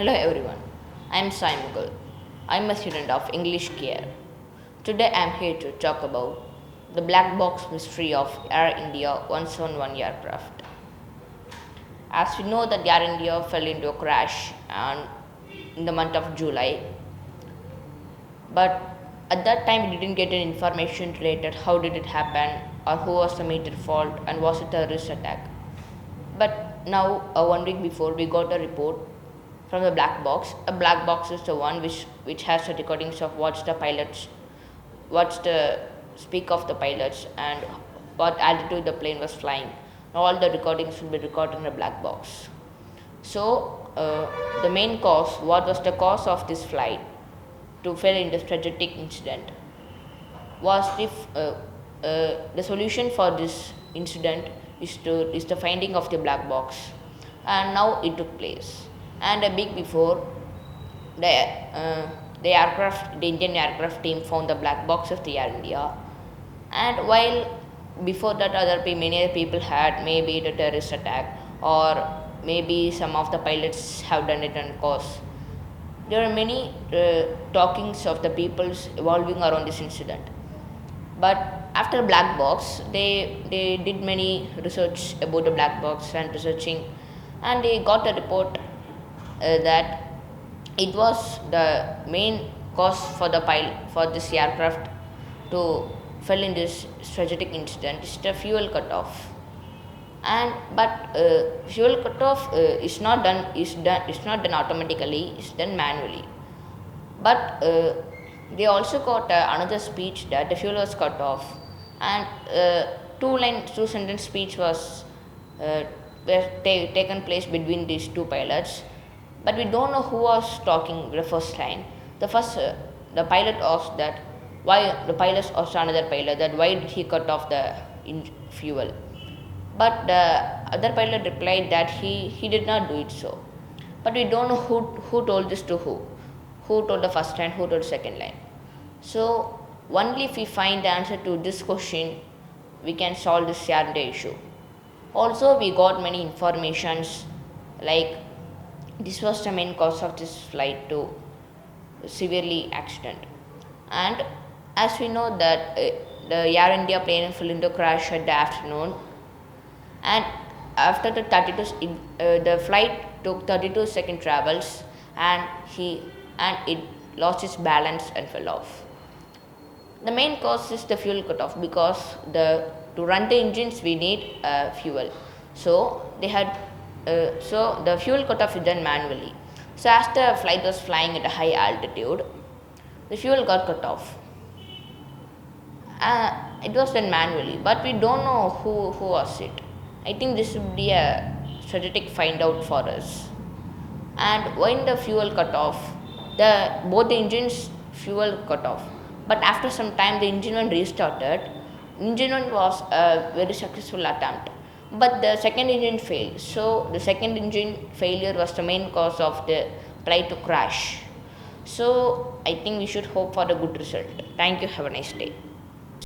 Hello everyone, I am Saimukul. I am a student of English Care. Today I am here to talk about the black box mystery of Air India 171 aircraft. As we know that Air India fell into a crash in the month of July, but at that time we didn't get any information related how did it happen or who was the major fault and was it a terrorist attack. But now, 1 week before, we got a report from the black box. A black box is the one which has the recordings of what's the speak of the pilots, and what altitude the plane was flying. All the recordings will be recorded in a black box. So, the main cause, what was the cause of this flight to fail in this tragic incident, was the solution for this incident is the finding of the black box, and now it took place. And a week before, the Indian aircraft team found the black box of the Air India, and while before that many other people had maybe the terrorist attack or maybe some of the pilots have done it on cause. There are many talkings of the peoples evolving around this incident. But after black box, they did many research about the black box and researching, and they got a report that it was the main cause for for this aircraft to fell in this tragic incident is the fuel cutoff. And but fuel cutoff is not done automatically, it's done manually. But they also got another speech that the fuel was cut off, and two sentence speech was taken place between these two pilots. But we don't know who was talking the first line. The pilot asked that why the pilot asked another pilot that why did he cut off the fuel. But the other pilot replied that he did not do it so. But we don't know who told this to who. Who told the first line, who told the second line. So only if we find the answer to this question, we can solve this Yarnday issue. Also, we got many informations like this was the main cause of this flight to severely accident. And as we know that the Air India plane fell into crash at the afternoon, and after the flight took 32-second travels, and it lost its balance and fell off. The main cause is the fuel cutoff, because to run the engines we need fuel. So the fuel cutoff is done manually. So as the flight was flying at a high altitude, the fuel got cut off. It was done manually, but we don't know who was it. I think this would be a strategic find out for us. And when the fuel cut off, both the engines fuel cut off. But after some time, the engine one restarted. Engine one was a very successful attempt, but the second engine failed. So the second engine failure was the main cause of the flight to crash. So I think we should hope for a good result. Thank you. Have a nice day.